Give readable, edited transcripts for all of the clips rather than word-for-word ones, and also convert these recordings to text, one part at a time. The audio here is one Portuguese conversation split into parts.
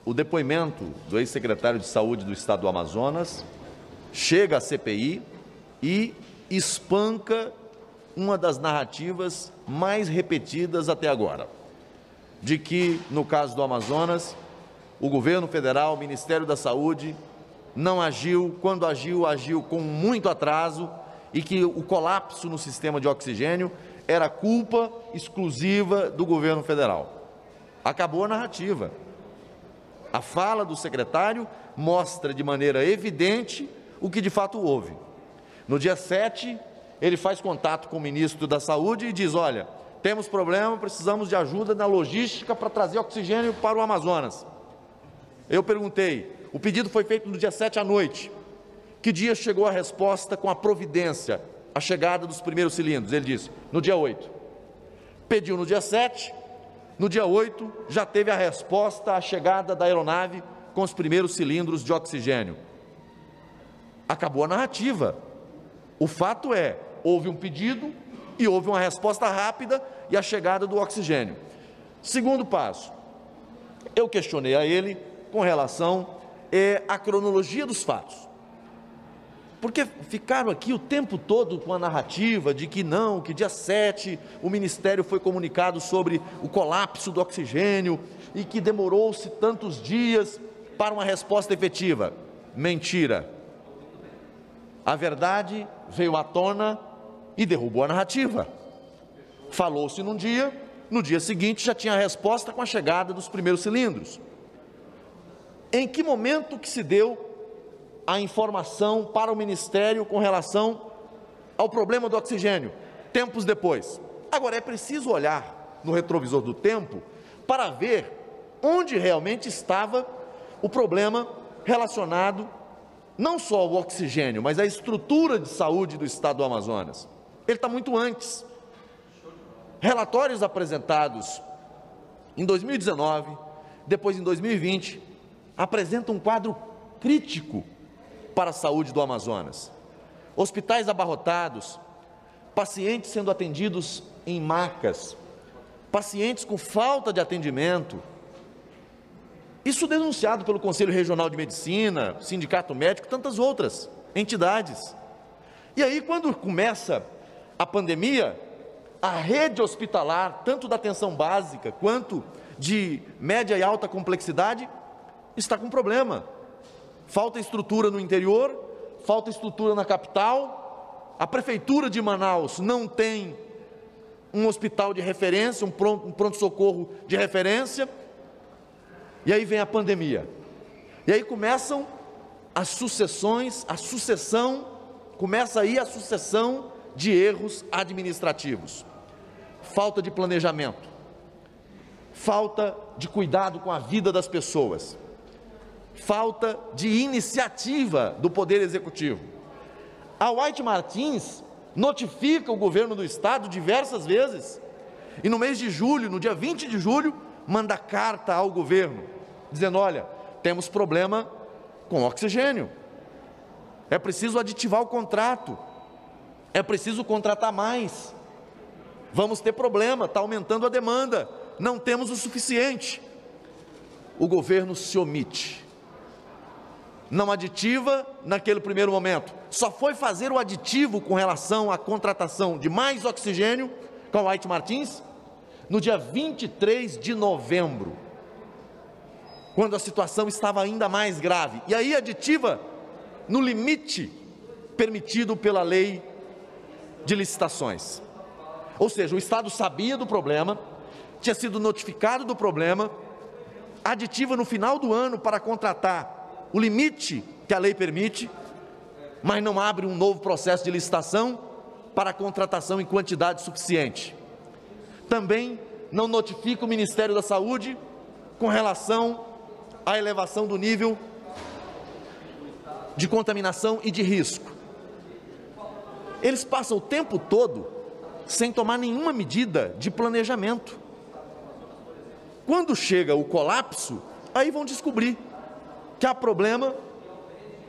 o depoimento do ex-secretário de Saúde do Estado do Amazonas chega à CPI e espanca uma das narrativas mais repetidas até agora, de que, no caso do Amazonas, o governo federal, o Ministério da Saúde, não agiu, quando agiu, agiu com muito atraso e que o colapso no sistema de oxigênio era culpa exclusiva do governo federal. Acabou a narrativa. A fala do secretário mostra de maneira evidente o que de fato houve. No dia 7, ele faz contato com o ministro da Saúde e diz: olha, temos problema, precisamos de ajuda na logística para trazer oxigênio para o Amazonas. Eu perguntei, o pedido foi feito no dia 7 à noite. Que dia chegou a resposta com a providência, a chegada dos primeiros cilindros? Ele disse, no dia 8. Pediu no dia 7, no dia 8 já teve a resposta, a chegada da aeronave com os primeiros cilindros de oxigênio. Acabou a narrativa. O fato é, houve um pedido e houve uma resposta rápida e a chegada do oxigênio. Segundo passo, eu questionei a ele com relação à cronologia dos fatos. Porque ficaram aqui o tempo todo com a narrativa de que não, que dia 7 o Ministério foi comunicado sobre o colapso do oxigênio e que demorou-se tantos dias para uma resposta efetiva. Mentira. A verdade veio à tona e derrubou a narrativa. Falou-se num dia, no dia seguinte já tinha a resposta com a chegada dos primeiros cilindros. Em que momento que se deu a informação para o Ministério com relação ao problema do oxigênio? Tempos depois. Agora, é preciso olhar no retrovisor do tempo para ver onde realmente estava o problema relacionado não só ao oxigênio, mas à estrutura de saúde do Estado do Amazonas. Ele está muito antes. Relatórios apresentados em 2019, depois em 2020, apresentam um quadro crítico para a saúde do Amazonas. Hospitais abarrotados, pacientes sendo atendidos em macas, pacientes com falta de atendimento. Isso denunciado pelo Conselho Regional de Medicina, Sindicato Médico, tantas outras entidades. E aí, quando começa a pandemia, a rede hospitalar, tanto da atenção básica quanto de média e alta complexidade, está com problema. Falta estrutura no interior, falta estrutura na capital, a Prefeitura de Manaus não tem um hospital de referência, um pronto-socorro de referência, e aí vem a pandemia. E aí começam as sucessões, começa aí a sucessão de erros administrativos. Falta de planejamento, falta de cuidado com a vida das pessoas, falta de iniciativa do Poder Executivo. A White Martins notifica o governo do Estado diversas vezes, e no mês de julho, no dia 20 de julho, manda carta ao governo, dizendo, olha, temos problema com oxigênio, é preciso aditivar o contrato, é preciso contratar mais, vamos ter problema, está aumentando a demanda, não temos o suficiente. O governo se omite, não aditiva naquele primeiro momento, só foi fazer o aditivo com relação à contratação de mais oxigênio com a White Martins no dia 23 de novembro, quando a situação estava ainda mais grave, e aí aditiva no limite permitido pela lei de licitações. Ou seja, o Estado sabia do problema, tinha sido notificado do problema, aditiva no final do ano para contratar o limite que a lei permite, mas não abre um novo processo de licitação para a contratação em quantidade suficiente. Também não notifica o Ministério da Saúde com relação à elevação do nível de contaminação e de risco. Eles passam o tempo todo sem tomar nenhuma medida de planejamento. Quando chega o colapso, aí vão descobrir que há problema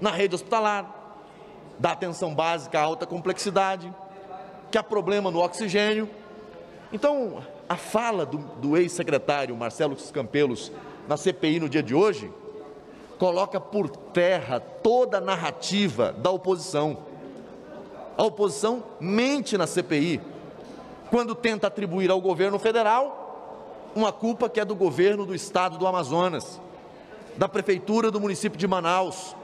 na rede hospitalar, da atenção básica à alta complexidade, que há problema no oxigênio. Então, a fala do ex-secretário Marcelo Campelos na CPI no dia de hoje, coloca por terra toda a narrativa da oposição. A oposição mente na CPI quando tenta atribuir ao governo federal uma culpa que é do governo do estado do Amazonas, da prefeitura do município de Manaus,